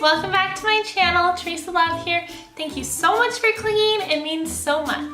welcome back to my channel. Teresa Love here. Thank you so much for clicking. It means so much.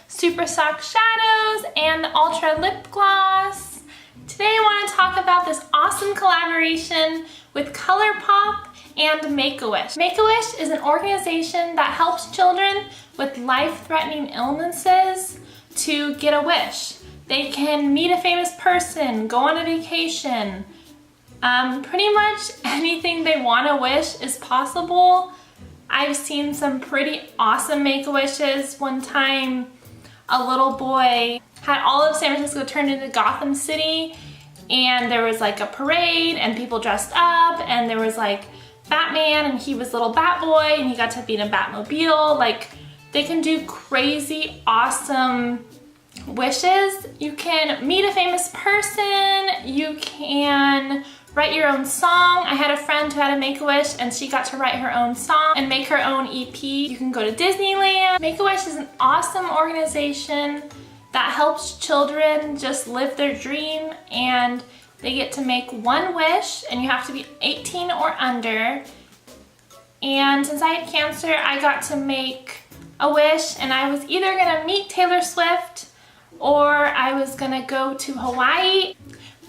Super Soft Shadows and the Ultra Lip Gloss. Today I want to talk about this awesome collaboration with Colourpop and Make-A-Wish. Make-A-Wish is an organization that helps children with life-threatening illnesses to get a wish. They can meet a famous person, go on a vacation. Pretty much anything they want to wish is possible. I've seen some pretty awesome Make-A-Wishes. One time, a little boy had all of San Francisco turned into Gotham City, and there was like a parade and people dressed up, and there was like Batman and he was little Batboy and he got to be in a Batmobile. Like, they can do crazy awesome wishes. You can meet a famous person, you can write your own song. I had a friend who had a Make-A-Wish and she got to write her own song and make her own EP. You can go to Disneyland. Make-A-Wish is an awesome organization that helps children just live their dream, and they get to make one wish and you have to be 18 or under. And since I had cancer, I got to make a wish, and I was either gonna meet Taylor Swift or I was gonna go to Hawaii.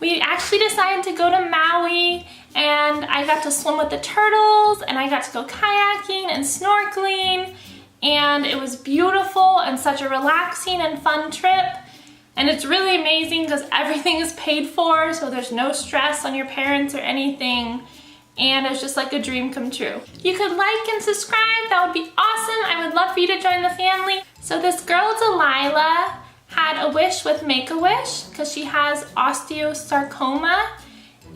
We actually decided to go to Maui, and I got to swim with the turtles, and I got to go kayaking and snorkeling, and it was beautiful and such a relaxing and fun trip. And it's really amazing because everything is paid for, so there's no stress on your parents or anything, and it's just like a dream come true. You could like and subscribe, that would be awesome. I would love for you to join the family. So this girl, Delilah, had a wish with Make-A-Wish because she has osteosarcoma,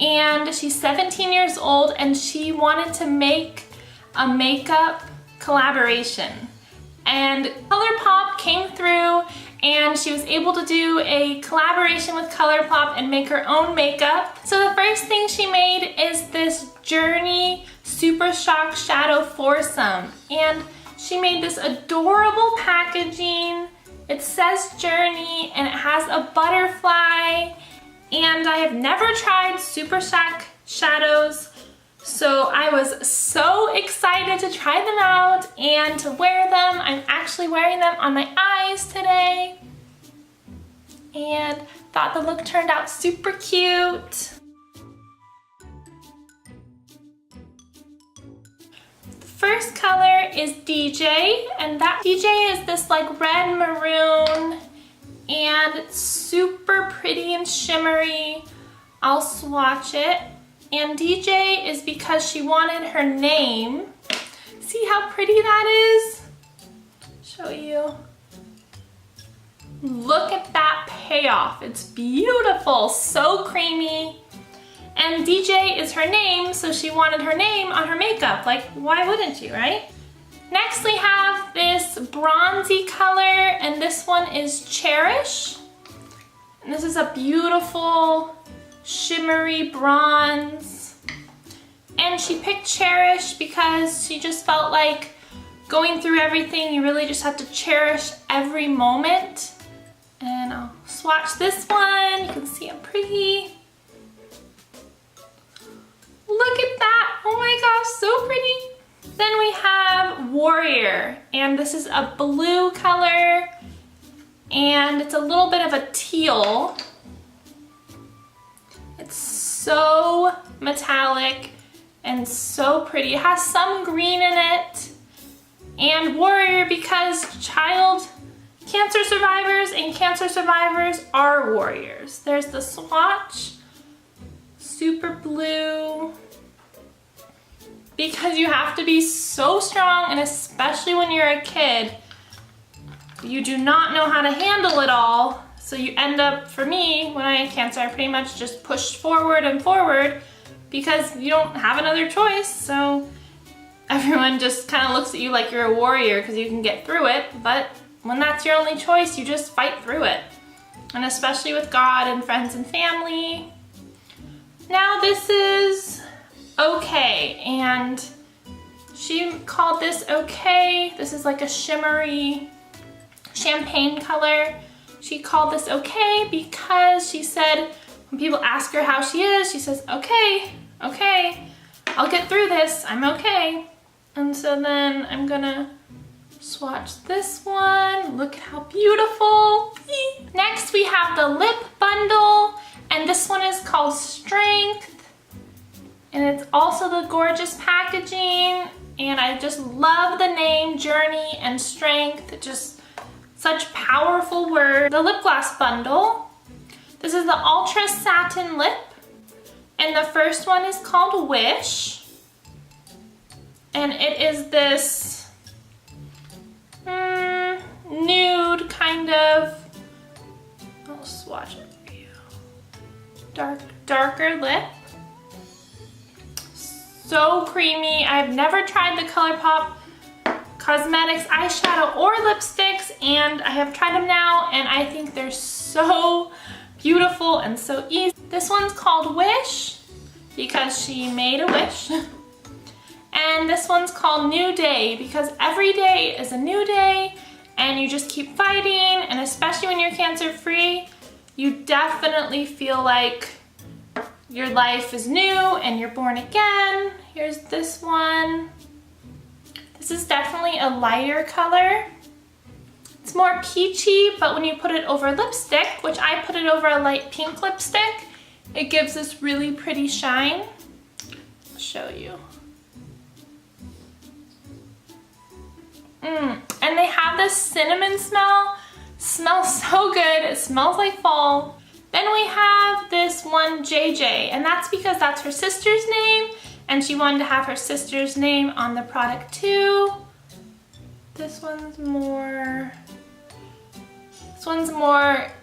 and she's 17 years old, and she wanted to make a makeup collaboration. And Colourpop came through, and she was able to do a collaboration with Colourpop and make her own makeup. So the first thing she made is this Journey Super Shock Shadow Foursome, and she made this adorable packaging. It says Journey, and it has a butterfly, and I have never tried Super Shock shadows, so I was so excited to try them out and to wear them. I'm actually wearing them on my eyes today, and thought the look turned out super cute. First color is DJ, and that DJ is this like red maroon, and it's super pretty and shimmery. I'll swatch it. And DJ is because she wanted her name. See how pretty that is? Show you. Look at that payoff. It's beautiful, so creamy. And DJ is her name, so she wanted her name on her makeup. Like, why wouldn't you, right? Next we have this bronzy color, and this one is Cherish. And this is a beautiful shimmery bronze. And she picked Cherish because she just felt like going through everything, you really just have to cherish every moment. And I'll swatch this one. You can see how pretty. Look at that, oh my gosh, so pretty. Then we have Warrior, and this is a blue color, and it's a little bit of a teal. It's so metallic and so pretty. It has some green in it. And warrior, because child cancer survivors and cancer survivors are warriors. There's the swatch, super blue, because you have to be so strong, and especially when you're a kid, you do not know how to handle it all. So you end up, for me, when I had cancer, I pretty much just pushed forward and forward because you don't have another choice. So everyone just kind of looks at you like you're a warrior because you can get through it, but when that's your only choice, you just fight through it. And especially with God and friends and family. Now this is Okay, and she called this Okay. This is like a shimmery champagne color. She called this Okay because she said when people ask her how she is, she says, okay, I'll get through this, I'm okay. And so then I'm gonna swatch this one. Look how beautiful. Next we have the lip bundle, and this one is called Strength. And it's also the gorgeous packaging, and I just love the name Journey and Strength, just such powerful words. The lip gloss bundle. This is the Ultra Satin Lip, and the first one is called Wish. And it is this nude kind of, I'll swatch it for you, darker lip. So creamy. I've never tried the Colourpop Cosmetics eyeshadow or lipsticks, and I have tried them now, and I think they're so beautiful and so easy. This one's called Wish because she made a wish. And this one's called New Day because every day is a new day and you just keep fighting, and especially when you're cancer free, you definitely feel like your life is new and you're born again. Here's this one. This is definitely a lighter color. It's more peachy, but when you put it over lipstick, which I put it over a light pink lipstick, it gives this really pretty shine. I'll show you. And they have this cinnamon smell. Smells so good. It smells like fall. Then we have this one JJ, and that's because that's her sister's name, and she wanted to have her sister's name on the product too. This one's more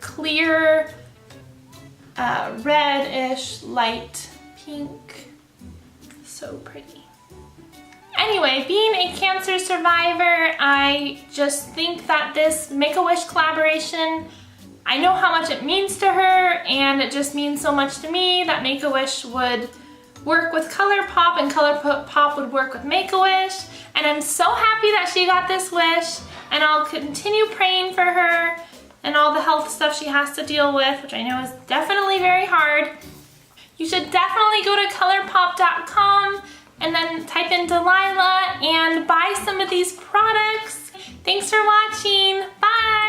clear, reddish, light pink. So pretty. Anyway, being a cancer survivor, I just think that this Make-A-Wish collaboration, I know how much it means to her, and it just means so much to me that Make-A-Wish would work with Colourpop and Colourpop would work with Make-A-Wish. And I'm so happy that she got this wish, and I'll continue praying for her and all the health stuff she has to deal with, which I know is definitely very hard. You should definitely go to colourpop.com and then type in Delilah and buy some of these products. Thanks for watching. Bye!